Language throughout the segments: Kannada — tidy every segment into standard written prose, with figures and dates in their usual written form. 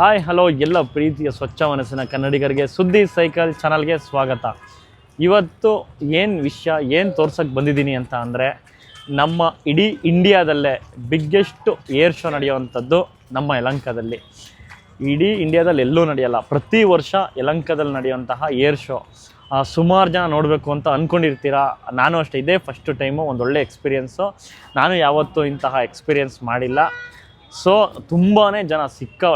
ಹಾಯ್ ಹಲೋ ಎಲ್ಲ ಪ್ರೀತಿಯ ಸ್ವಚ್ಛ ಮನಸ್ಸಿನ ಕನ್ನಡಿಗರಿಗೆ ಸುದ್ದಿ ಸೈಕಲ್ ಚಾನಲ್ಗೆ ಸ್ವಾಗತ. ಇವತ್ತು ಏನು ವಿಷಯ ಏನು ತೋರ್ಸೋಕ್ಕೆ ಬಂದಿದ್ದೀನಿ ಅಂತ ಅಂದರೆ, ನಮ್ಮ ಇಡೀ ಇಂಡಿಯಾದಲ್ಲೇ ಬಿಗ್ಗೆಸ್ಟ್ ಏರ್ ಶೋ ನಡೆಯುವಂಥದ್ದು ನಮ್ಮ ಯಲಹಂಕದಲ್ಲಿ. ಇಡೀ ಇಂಡಿಯಾದಲ್ಲಿ ಎಲ್ಲೂ ನಡೆಯಲ್ಲ. ಪ್ರತಿ ವರ್ಷ ಯಲಹಂಕದಲ್ಲಿ ನಡೆಯುವಂತಹ ಏರ್ ಶೋ ಸುಮಾರು ಜನ ನೋಡಬೇಕು ಅಂತ ಅಂದ್ಕೊಂಡಿರ್ತೀರ. ನಾನು ಅಷ್ಟೇ, ಇದೇ ಫಸ್ಟ್ ಟೈಮು, ಒಂದೊಳ್ಳೆ ಎಕ್ಸ್ಪೀರಿಯೆನ್ಸು. ನಾನು ಯಾವತ್ತೂ ಇಂತಹ ಎಕ್ಸ್ಪೀರಿಯೆನ್ಸ್ ಮಾಡಿಲ್ಲ. ಸೊ ತುಂಬಾ ಜನ,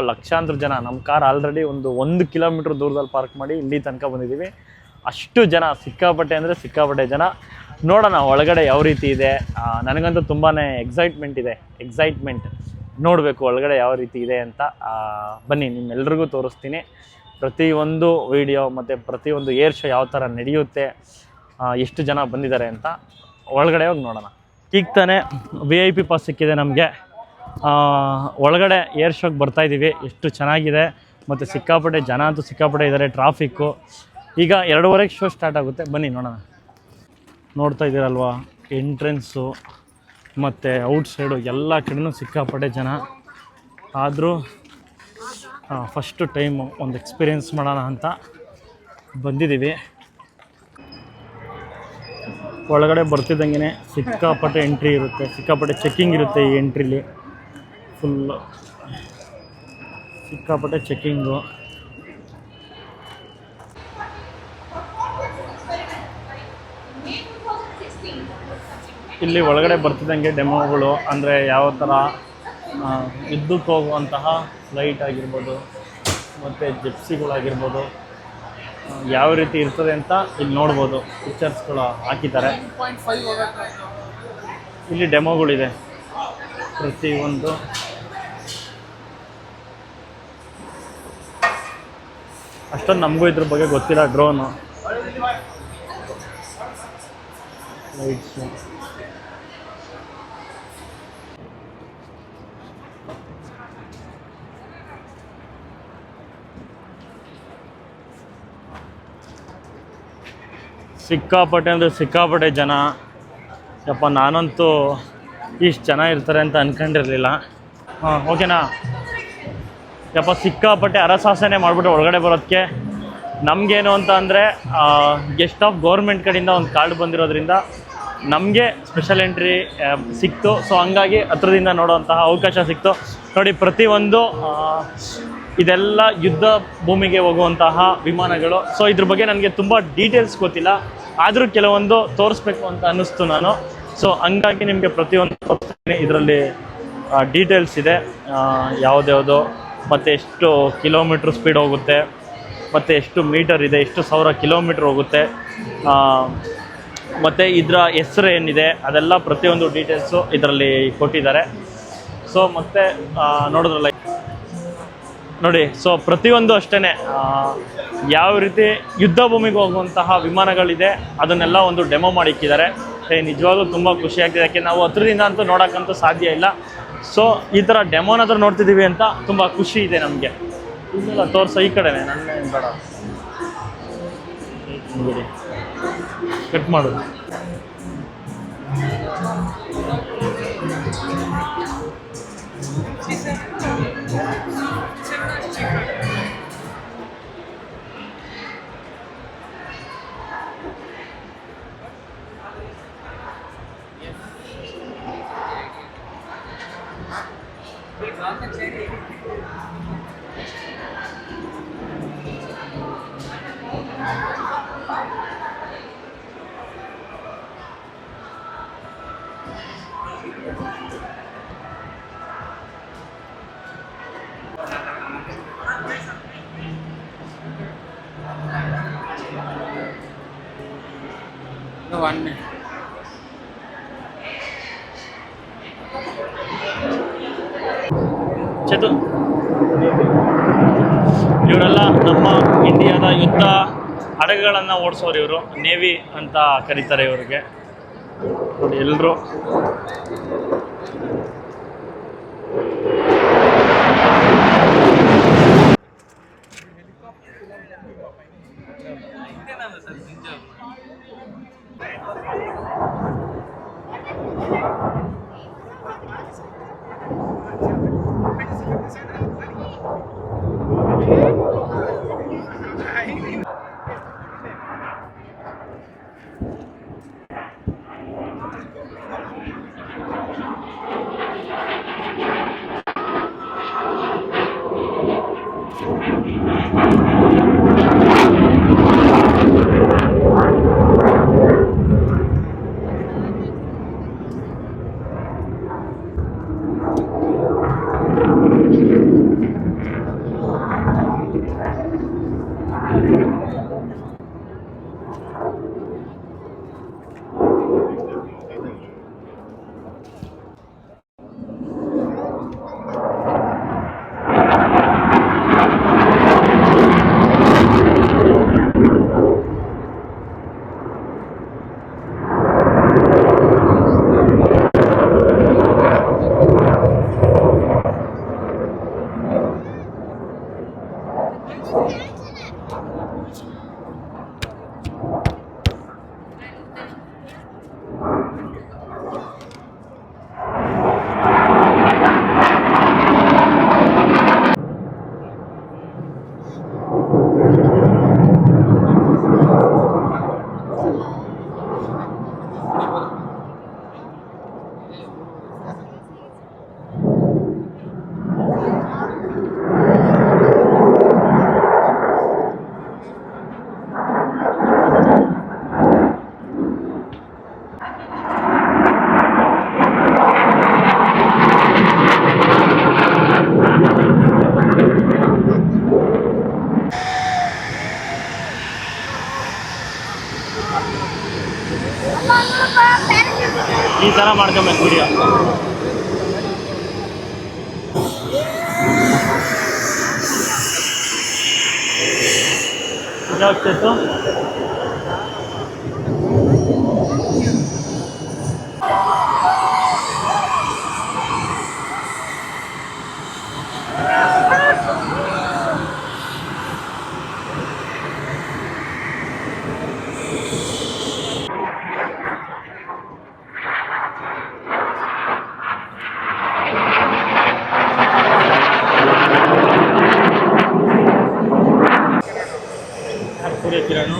ಲಕ್ಷಾಂತರ ಜನ. ನಮ್ಮ ಕಾರ್ ಆಲ್ರೆಡಿ ಒಂದು ಕಿಲೋಮೀಟ್ರ್ ದೂರದಲ್ಲಿ ಪಾರ್ಕ್ ಮಾಡಿ ಇಲ್ಲಿ ತನಕ ಬಂದಿದ್ದೀವಿ. ಅಷ್ಟು ಜನ, ಸಿಕ್ಕಾಪಟ್ಟೆ ಅಂದರೆ ಸಿಕ್ಕಾಪಟ್ಟೆ ಜನ. ನೋಡೋಣ ಒಳಗಡೆ ಯಾವ ರೀತಿ ಇದೆ. ನನಗಂತೂ ತುಂಬಾ ಎಕ್ಸೈಟ್ಮೆಂಟ್ ನೋಡಬೇಕು ಒಳಗಡೆ ಯಾವ ರೀತಿ ಇದೆ ಅಂತ. ಬನ್ನಿ ನಿಮ್ಮೆಲ್ರಿಗೂ ತೋರಿಸ್ತೀನಿ ಪ್ರತಿಯೊಂದು ವಿಡಿಯೋ, ಮತ್ತು ಪ್ರತಿಯೊಂದು ಏರ್ ಶೋ ಯಾವ ಥರ ನಡೆಯುತ್ತೆ, ಎಷ್ಟು ಜನ ಬಂದಿದ್ದಾರೆ ಅಂತ ಒಳಗಡೆ ಹೋಗಿ ನೋಡೋಣ. ಈಗ ತಾನೇ VIP ಪಾಸ್ ಸಿಕ್ಕಿದೆ ನಮಗೆ. ಒಳಗಡೆ ಏರ್ ಶೋಗೆ ಬರ್ತಾಯಿದ್ದೀವಿ. ಎಷ್ಟು ಚೆನ್ನಾಗಿದೆ, ಮತ್ತು ಸಿಕ್ಕಾಪಟ್ಟೆ ಜನ ಅಂತೂ ಸಿಕ್ಕಾಪಟ್ಟೆ ಇದ್ದಾರೆ. ಟ್ರಾಫಿಕ್ಕು. ಈಗ 2:15 ಶೋ ಸ್ಟಾರ್ಟ್ ಆಗುತ್ತೆ. ಬನ್ನಿ ನೋಡೋಣ. ನೋಡ್ತಾ ಇದ್ದೀರಲ್ವಾ, ಎಂಟ್ರೆನ್ಸು ಮತ್ತು ಔಟ್ಸೈಡು ಎಲ್ಲ ಕಡೆನೂ ಸಿಕ್ಕಾಪಟ್ಟೆ ಜನ. ಆದರೂ ಫಸ್ಟು ಟೈಮು ಒಂದು ಎಕ್ಸ್ಪೀರಿಯೆನ್ಸ್ ಮಾಡೋಣ ಅಂತ ಬಂದಿದ್ದೀವಿ. ಒಳಗಡೆ ಬರ್ತಿದ್ದಂಗೆ ಸಿಕ್ಕಾಪಟ್ಟೆ ಎಂಟ್ರಿ ಇರುತ್ತೆ, ಸಿಕ್ಕಾಪಟ್ಟೆ ಚೆಕ್ಕಿಂಗ್ ಇರುತ್ತೆ. ಈ ಎಂಟ್ರಿಲಿ ಫುಲ್ಲು ಸಿಕ್ಕಾಪಟ್ಟೆ ಚೆಕ್ಕಿಂಗು. ಇಲ್ಲಿ ಒಳಗಡೆ ಬರ್ತಿದ್ದಂಗೆ ಡೆಮೋಗಳು, ಅಂದರೆ ಯಾವ ಥರ ಯುದ್ಧಕ್ಕೆ ಹೋಗುವಂತಹ ಫ್ಲೈಟ್ ಆಗಿರ್ಬೋದು, ಮತ್ತು ಜೆಪ್ಸಿಗಳಾಗಿರ್ಬೋದು, ಯಾವ ರೀತಿ ಇರ್ತದೆ ಅಂತ ಇಲ್ಲಿ ನೋಡ್ಬೋದು. ಪಿಕ್ಚರ್ಸ್ಗಳು ಹಾಕಿದ್ದಾರೆ. ಇಲ್ಲಿ ಡೆಮೋಗಳಿದೆ ಪ್ರತಿಯೊಂದು. ಅಷ್ಟೊಂದು ನಮಗೂ ಇದ್ರ ಬಗ್ಗೆ ಗೊತ್ತಿಲ್ಲ. ಡ್ರೋನು, ಲೈಟ್ಸು, ಸಿಕ್ಕಾಪಟ್ಟೆ ಅಂದರೆ ಸಿಕ್ಕಾಪಟ್ಟೆ ಜನ. ಯಪ್ಪ, ನಾನಂತೂ ಇಷ್ಟು ಜನ ಇರ್ತಾರೆ ಅಂತ ಅಂದ್ಕೊಂಡಿರಲಿಲ್ಲ. ಓಕೆನಾ ಯಪ್ಪ, ಸಿಕ್ಕಾಪಟ್ಟೆ ಹರಸಾಹಸನೆ ಮಾಡಿಬಿಟ್ಟು ಒಳಗಡೆ ಬರೋದಕ್ಕೆ. ನಮಗೇನು ಅಂತ ಅಂದರೆ, ಗೆಸ್ಟ್ ಆಫ್ ಗೌರ್ಮೆಂಟ್ ಕಡೆಯಿಂದ ಒಂದು ಕಾರ್ಡ್ ಬಂದಿರೋದ್ರಿಂದ ನಮಗೆ ಸ್ಪೆಷಲ್ ಎಂಟ್ರಿ ಸಿಕ್ತು. ಸೊ ಹಂಗಾಗಿ ಹತ್ರದಿಂದ ನೋಡೋವಂತಹ ಅವಕಾಶ ಸಿಕ್ತು. ನೋಡಿ, ಪ್ರತಿಯೊಂದು ಇದೆಲ್ಲ ಯುದ್ಧ ಭೂಮಿಗೆ ಹೋಗುವಂತಹ ವಿಮಾನಗಳು. ಸೊ ಇದ್ರ ಬಗ್ಗೆ ನನಗೆ ತುಂಬ ಡೀಟೇಲ್ಸ್ ಗೊತ್ತಿಲ್ಲ, ಆದರೂ ಕೆಲವೊಂದು ತೋರಿಸ್ಬೇಕು ಅಂತ ಅನ್ನಿಸ್ತು ನಾನು. ಸೊ ಹಂಗಾಗಿ ನಿಮಗೆ ಪ್ರತಿಯೊಂದು ತೋರಿಸ್ತೀನಿ. ಇದರಲ್ಲಿ ಡೀಟೇಲ್ಸ್ ಇದೆ, ಯಾವುದ್ಯಾವುದು, ಮತ್ತು ಎಷ್ಟು ಕಿಲೋಮೀಟ್ರ್ ಸ್ಪೀಡ್ ಹೋಗುತ್ತೆ, ಮತ್ತು ಎಷ್ಟು ಮೀಟರ್ ಇದೆ, ಎಷ್ಟು ಸಾವಿರ ಕಿಲೋಮೀಟ್ರ್ ಹೋಗುತ್ತೆ, ಮತ್ತು ಇದರ ಹೆಸರು ಏನಿದೆ, ಅದೆಲ್ಲ ಪ್ರತಿಯೊಂದು ಡೀಟೇಲ್ಸು ಇದರಲ್ಲಿ ಕೊಟ್ಟಿದ್ದಾರೆ. ಸೊ ಮತ್ತು ನೋಡಿದ್ರಲ್ಲ ನೋಡಿ. ಸೊ ಪ್ರತಿಯೊಂದು ಅಷ್ಟೇ ಯಾವ ರೀತಿ ಯುದ್ಧ ಭೂಮಿಗೆ ಹೋಗುವಂತಹ ವಿಮಾನಗಳಿದೆ ಅದನ್ನೆಲ್ಲ ಒಂದು ಡೆಮೋ ಮಾಡಿಕ್ಕಿದ್ದಾರೆ. ನಿಜವಾಗ್ಲೂ ತುಂಬ ಖುಷಿ ಆಗ್ತಿದೆ, ಯಾಕೆ ನಾವು ಹತ್ರದಿಂದ ಅಂತೂ ನೋಡೋಕ್ಕಂತೂ ಸಾಧ್ಯ ಇಲ್ಲ. ಸೊ ಈ ಥರ ಡೆಮೋನಾದ್ರೂ ನೋಡ್ತಿದ್ದೀವಿ ಅಂತ ತುಂಬ ಖುಷಿ ಇದೆ ನಮಗೆ. ಇಲ್ಲ ತೋರಿಸೋ ಈ ಕಡೆನೇ, ನನ್ನೇ ಬೇಡ, ಕಟ್ ಮಾಡೋದು. ಚತು, ಇವರೆಲ್ಲ ನಮ್ಮ ಇಂಡಿಯಾದ ಯುದ್ಧ ಹಡಗುಗಳನ್ನು ಓಡಿಸೋರು. ಇವರು ನೇವಿ ಅಂತ ಕರೀತಾರೆ ಇವರಿಗೆ. ನೋಡಿ ಎಲ್ಲರೂ ಈ ಥರ ಮಾಡ್ಕೊಬೇಕು ವಿಡಿಯೋ. ಇದಾಗ್ತಿತ್ತು. ಸೂರ್ಯಕಿರಣ್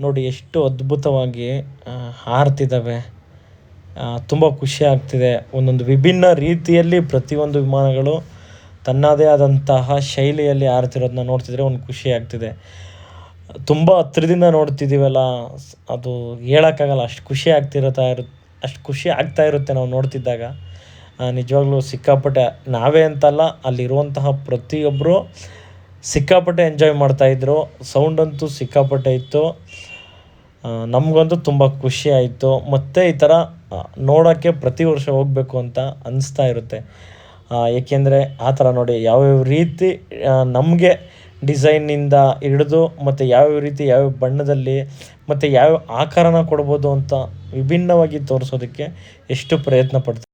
ನೋಡಿ ಎಷ್ಟು ಅದ್ಭುತವಾಗಿ ಹಾರ್ತಿದ್ದಾವೆ. ತುಂಬ ಖುಷಿ ಆಗ್ತಿದೆ. ಒಂದೊಂದು ವಿಭಿನ್ನ ರೀತಿಯಲ್ಲಿ ಪ್ರತಿಯೊಂದು ವಿಮಾನಗಳು ತನ್ನದೇ ಆದಂತಹ ಶೈಲಿಯಲ್ಲಿ ಹಾರ್ತಿರೋದನ್ನ ನೋಡ್ತಿದ್ರೆ ಒಂದು ಖುಷಿ ಆಗ್ತಿದೆ. ತುಂಬ ಹತ್ರದಿಂದ ನೋಡ್ತಿದ್ದೀವಲ್ಲ, ಅದು ಹೇಳೋಕ್ಕಾಗಲ್ಲ, ಅಷ್ಟು ಖುಷಿ ಆಗ್ತಾ ಇರುತ್ತೆ ನಾವು ನೋಡ್ತಿದ್ದಾಗ. ನಿಜವಾಗ್ಲೂ ಸಿಕ್ಕಾಪಟ್ಟೆ, ನಾವೇ ಅಂತಲ್ಲ, ಅಲ್ಲಿರುವಂತಹ ಪ್ರತಿಯೊಬ್ಬರು ಸಿಕ್ಕಾಪಟ್ಟೆ ಎಂಜಾಯ್ ಮಾಡ್ತಾಯಿದ್ರು. ಸೌಂಡಂತೂ ಸಿಕ್ಕಾಪಟ್ಟೆ ಇತ್ತು. ನಮಗಂತೂ ತುಂಬ ಖುಷಿ ಆಯಿತು. ಮತ್ತು ಈ ಥರ ನೋಡೋಕ್ಕೆ ಪ್ರತಿ ವರ್ಷ ಹೋಗಬೇಕು ಅಂತ ಅನಿಸ್ತಾ ಇರುತ್ತೆ. ಏಕೆಂದರೆ ಆ ಥರ ನೋಡಿ ಯಾವ್ಯಾವ ರೀತಿ ನಮಗೆ ಡಿಸೈನಿಂದ ಹಿಡಿದು ಮತ್ತು ಯಾವ್ಯಾವ ರೀತಿ ಯಾವ್ಯಾವ ಬಣ್ಣದಲ್ಲಿ ಮತ್ತು ಯಾವ್ಯಾವ ಆಕಾರನ ಕೊಡ್ಬೋದು ಅಂತ ವಿಭಿನ್ನವಾಗಿ ತೋರಿಸೋದಕ್ಕೆ ಎಷ್ಟು ಪ್ರಯತ್ನ ಪಡ್ತಾರೆ.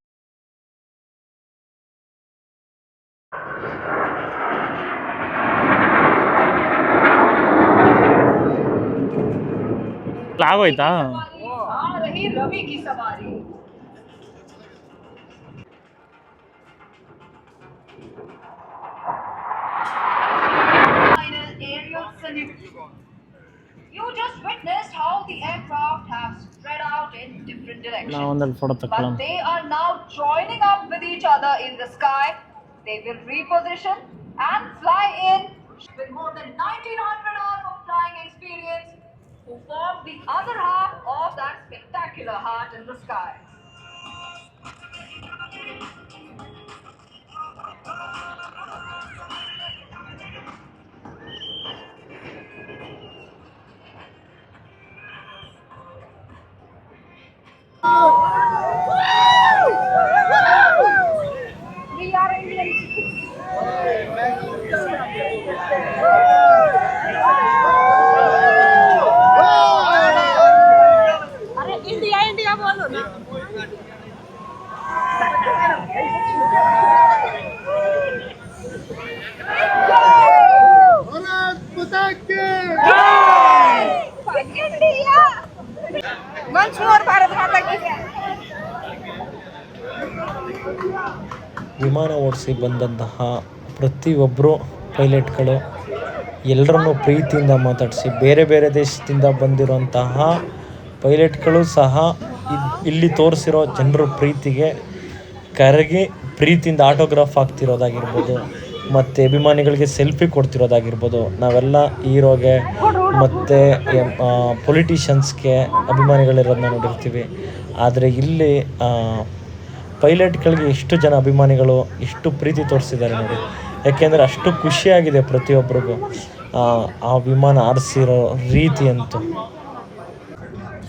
ಆಗೋಯ್ತಾ? रवि की सवारी final aerial salute. You just witnessed how the aircraft have spread out in different directions. ನಾವೊಂದಲ್ಲಿ ಫೋಟೋ But ತಗೊಳ್ಳೋಣ. they are now joining up with each other in the sky. They will reposition and fly in with more than 1900 hours of flying experience, who form the other half of that spectacular heart in the sky. We are Indians. अरे इंडिया इंडिया बोलो ना. इंडिया. Once more भारत माता की जय. ವಿಮಾನ ಓಡಿಸಿ ಬಂದಂತಹ ಪ್ರತಿಯೊಬ್ಬರು ಪೈಲಟ್ಗಳು ಎಲ್ಲರನ್ನೂ ಪ್ರೀತಿಯಿಂದ ಮಾತಾಡಿಸಿ, ಬೇರೆ ಬೇರೆ ದೇಶದಿಂದ ಬಂದಿರೋಂತಹ ಪೈಲಟ್ಗಳು ಸಹ ಇಲ್ಲಿ ತೋರಿಸಿರೋ ಜನರ ಪ್ರೀತಿಗೆ ಕರಗಿ ಪ್ರೀತಿಯಿಂದ ಆಟೋಗ್ರಾಫ್ ಆಗ್ತಿರೋದಾಗಿರ್ಬೋದು, ಮತ್ತು ಅಭಿಮಾನಿಗಳಿಗೆ ಸೆಲ್ಫಿ ಕೊಡ್ತಿರೋದಾಗಿರ್ಬೋದು. ನಾವೆಲ್ಲ ಹೀರೋಗೆ ಮತ್ತು ಪೊಲಿಟಿಷನ್ಸ್ಗೆ ಅಭಿಮಾನಿಗಳಿರೋದನ್ನ ನೋಡಿರ್ತೀವಿ. ಆದರೆ ಇಲ್ಲಿ ಪೈಲಟ್ಗಳಿಗೆ ಎಷ್ಟು ಜನ ಅಭಿಮಾನಿಗಳು, ಎಷ್ಟು ಪ್ರೀತಿ ತೋರಿಸಿದ್ದಾರೆ ನೋಡಿ. ಯಾಕೆಂದರೆ ಅಷ್ಟು ಖುಷಿಯಾಗಿದೆ ಪ್ರತಿಯೊಬ್ಬರಿಗೂ ಆ ವಿಮಾನ ಹಾರಿಸಿರೋ ರೀತಿ ಅಂತೂ.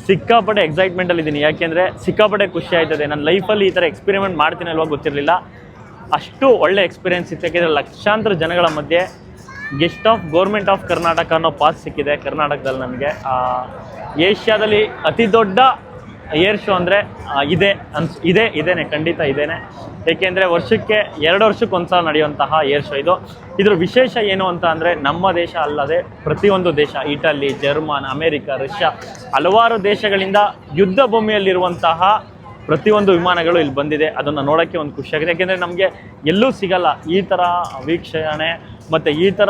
ಸಿಕ್ಕಾಪಟ್ಟೆ ಎಕ್ಸೈಟ್ಮೆಂಟಲ್ಲಿ ಇದ್ದೀನಿ, ಯಾಕೆಂದರೆ ಸಿಕ್ಕಾಪಟ್ಟೆ ಖುಷಿ ಆಯ್ತದೆ. ನನ್ನ ಲೈಫಲ್ಲಿ ಈ ಥರ ಎಕ್ಸ್ಪೆರಿಮೆಂಟ್ ಮಾಡ್ತೀನಿ ಅಲ್ವಾ ಗೊತ್ತಿರಲಿಲ್ಲ. ಅಷ್ಟು ಒಳ್ಳೆ ಎಕ್ಸ್ಪೀರಿಯೆನ್ಸ್ ಇತ್ತು. ಯಾಕೆಂದರೆ ಲಕ್ಷಾಂತರ ಜನಗಳ ಮಧ್ಯೆ guest of government of Karnataka ಅನ್ನೋ ಪಾಸ್ ಸಿಕ್ಕಿದೆ ಕರ್ನಾಟಕದಲ್ಲಿ ನನಗೆ. ಏಷ್ಯಾದಲ್ಲಿ ಅತಿ ದೊಡ್ಡ ಏರ್ ಶೋ ಅಂದರೆ ಇದೇನೆ, ಖಂಡಿತ ಇದೇನೆ. ಏಕೆಂದರೆ ವರ್ಷಕ್ಕೆ 2 ವರ್ಷಕ್ಕೆ ಒಂದು ಸಲ ನಡೆಯುವಂತಹ ಏರ್ ಶೋ ಇದು. ಇದ್ರ ವಿಶೇಷ ಏನು ಅಂತ ಅಂದರೆ, ನಮ್ಮ ದೇಶ ಅಲ್ಲದೆ ಪ್ರತಿಯೊಂದು ದೇಶ, ಇಟಲಿ, ಜರ್ಮನ್, ಅಮೇರಿಕ, ರಷ್ಯಾ, ಹಲವಾರು ದೇಶಗಳಿಂದ ಯುದ್ಧ ಭೂಮಿಯಲ್ಲಿರುವಂತಹ ಪ್ರತಿಯೊಂದು ವಿಮಾನಗಳು ಇಲ್ಲಿ ಬಂದಿದೆ. ಅದನ್ನು ನೋಡೋಕ್ಕೆ ಒಂದು ಖುಷಿಯಾಗಿದೆ. ಯಾಕೆಂದರೆ ನಮಗೆ ಎಲ್ಲೂ ಸಿಗಲ್ಲ ಈ ಥರ ವೀಕ್ಷಣೆ ಮತ್ತು ಈ ಥರ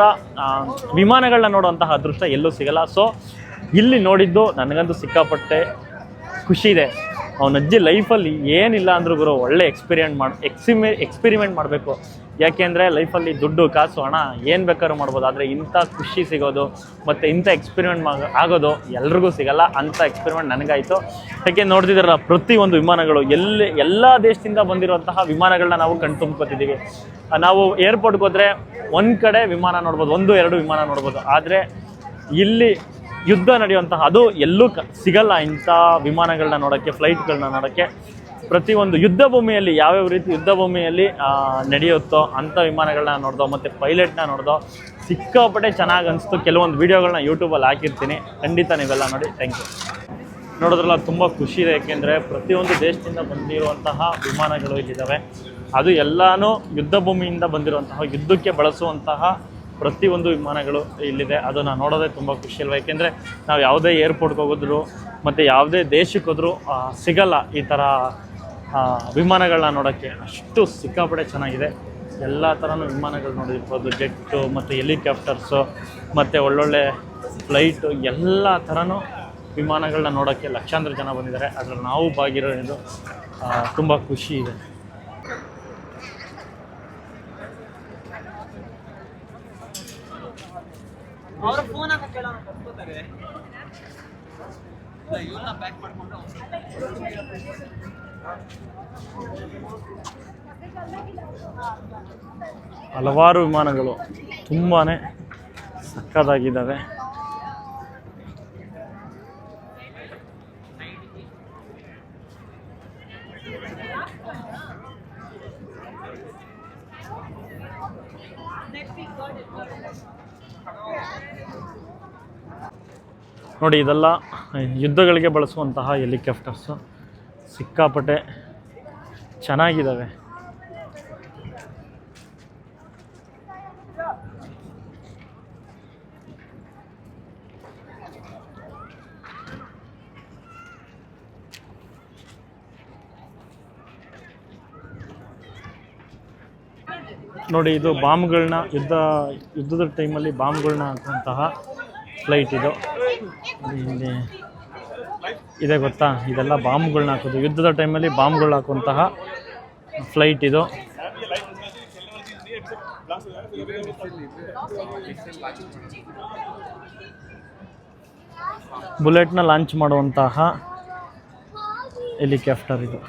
ವಿಮಾನಗಳನ್ನ ನೋಡುವಂತಹ ಅದೃಷ್ಟ ಎಲ್ಲೂ ಸಿಗಲ್ಲ. ಸೊ ಇಲ್ಲಿ ನೋಡಿದ್ದು ನನಗಂತೂ ಸಿಕ್ಕಾಪಟ್ಟೆ ಖುಷಿ ಇದೆ. ಅವನ ಅಜ್ಜಿ ಲೈಫಲ್ಲಿ ಏನಿಲ್ಲ ಅಂದ್ರೂ ಗುರು ಒಳ್ಳೆ ಎಕ್ಸ್ಪೆರಿಮೆಂಟ್ ಮಾಡಬೇಕು. ಯಾಕೆಂದರೆ ಲೈಫಲ್ಲಿ ದುಡ್ಡು, ಕಾಸು, ಹಣ ಏನು ಬೇಕಾದ್ರೂ ಮಾಡ್ಬೋದು. ಆದರೆ ಇಂಥ ಖುಷಿ ಸಿಗೋದು ಮತ್ತು ಇಂಥ ಎಕ್ಸ್ಪೆರಿಮೆಂಟ್ ಆಗೋದು ಎಲ್ರಿಗೂ ಸಿಗಲ್ಲ. ಅಂಥ ಎಕ್ಸ್ಪೆರಿಮೆಂಟ್ ನನಗಾಯಿತು. ಯಾಕೆ ನೋಡ್ತಿದ್ದೀರ ಪ್ರತಿಯೊಂದು ವಿಮಾನಗಳು ಎಲ್ಲ ದೇಶದಿಂದ ಬಂದಿರುವಂತಹ ವಿಮಾನಗಳನ್ನ ನಾವು ಕಣ್ತುಂಬ್ಕೊತಿದ್ದೀವಿ. ನಾವು ಏರ್ಪೋರ್ಟ್ಗೆ ಹೋದರೆ ಒಂದು ಕಡೆ ವಿಮಾನ ನೋಡ್ಬೋದು, 1-2 ವಿಮಾನ ನೋಡ್ಬೋದು. ಆದರೆ ಇಲ್ಲಿ ಯುದ್ಧ ನಡೆಯುವಂತಹ ಅದು ಎಲ್ಲೂ ಸಿಗಲ್ಲ. ಇಂಥ ವಿಮಾನಗಳನ್ನ ನೋಡೋಕ್ಕೆ, ಫ್ಲೈಟ್ಗಳನ್ನ ನೋಡೋಕ್ಕೆ, ಪ್ರತಿಯೊಂದು ಯುದ್ಧ ಭೂಮಿಯಲ್ಲಿ ಯಾವ್ಯಾವ ರೀತಿ ಯುದ್ಧ ಭೂಮಿಯಲ್ಲಿ ನಡೆಯುತ್ತೋ ಅಂಥ ವಿಮಾನಗಳನ್ನ ನೋಡ್ದೋ ಮತ್ತು ಪೈಲಟ್ನ ನೋಡ್ದೋ ಸಿಕ್ಕಾಪಟ್ಟೆ ಚೆನ್ನಾಗಿ ಅನಿಸ್ತು. ಕೆಲವೊಂದು ವೀಡಿಯೋಗಳನ್ನ ಯೂಟ್ಯೂಬಲ್ಲಿ ಹಾಕಿರ್ತೀನಿ, ಖಂಡಿತ ನೀವೆಲ್ಲ ನೋಡಿ. Thank you. ನೋಡೋದ್ರಲ್ಲ ತುಂಬ ಖುಷಿ ಇದೆ. ಏಕೆಂದರೆ ಪ್ರತಿಯೊಂದು ದೇಶದಿಂದ ಬಂದಿರುವಂತಹ ವಿಮಾನಗಳು ಇಲ್ಲಿದ್ದಾವೆ. ಅದು ಎಲ್ಲನೂ ಯುದ್ಧ ಭೂಮಿಯಿಂದ ಬಂದಿರುವಂತಹ, ಯುದ್ಧಕ್ಕೆ ಬಳಸುವಂತಹ ಪ್ರತಿಯೊಂದು ವಿಮಾನಗಳು ಇಲ್ಲಿದೆ. ಅದನ್ನು ನೋಡೋದೇ ತುಂಬ ಖುಷಿ ಅಲ್ವ. ಏಕೆಂದರೆ ನಾವು ಯಾವುದೇ ಏರ್ಪೋರ್ಟ್ಗೆ ಹೋಗಿದ್ರು ಮತ್ತು ಯಾವುದೇ ದೇಶಕ್ಕೆ ಹೋದರೂ ಸಿಗಲ್ಲ ಈ ಥರ ವಿಮಾನಗಳನ್ನ ನೋಡೋಕ್ಕೆ. ಅಷ್ಟು ಸಿಕ್ಕಾಪಟ್ಟೆ ಚೆನ್ನಾಗಿದೆ. ಎಲ್ಲ ಥರನೂ ವಿಮಾನಗಳು ನೋಡಿರ್ಬೋದು, ಜೆಟ್ಟು ಮತ್ತು ಹೆಲಿಕಾಪ್ಟರ್ಸು ಮತ್ತು ಒಳ್ಳೊಳ್ಳೆ ಫ್ಲೈಟು, ಎಲ್ಲ ಥರನೂ ವಿಮಾನಗಳನ್ನ ನೋಡೋಕ್ಕೆ ಲಕ್ಷಾಂತರ ಜನ ಬಂದಿದ್ದಾರೆ. ಅದರಲ್ಲಿ ನಾವು ಭಾಗಿರೋದು ತುಂಬ ಖುಷಿ ಇದೆ. ಹಲವಾರು ವಿಮಾನಗಳು ತುಂಬಾ ಸಕ್ಕತ್ತಾಗಿದ್ದಾವೆ. ನೋಡಿ, ಇದೆಲ್ಲ ಯುದ್ಧಗಳಿಗೆ ಬಳಸುವಂತಹ ಹೆಲಿಕಾಪ್ಟರ್ಸು. ಸಿಕ್ಕಾಪಟ್ಟೆ ಚೆನ್ನಾಗಿದ್ದಾವೆ. ನೋಡಿ ಇದು ಬಾಂಬ್ಗಳನ್ನ ಯುದ್ಧದ ಟೈಮಲ್ಲಿ ಬಾಂಬ್ಗಳನ್ನ ಹಾಕುವಂತಹ ಫ್ಲೈಟ್ ಇದು. ಇಲ್ಲಿ ಇದೆ ಗೊತ್ತಾ, ಇದೆಲ್ಲ ಬಾಂಬ್ಗಳನ್ನ ಹಾಕೋದು, ಯುದ್ಧದ ಟೈಮಲ್ಲಿ ಬಾಂಬ್ಗಳನ್ನ ಹಾಕುವಂತಹ ಫ್ಲೈಟ್ ಇದು. ಬುಲೆಟ್ನ ಲಾಂಚ್ ಮಾಡುವಂತಹ ಹೆಲಿಕಾಪ್ಟರ್ ಇದು.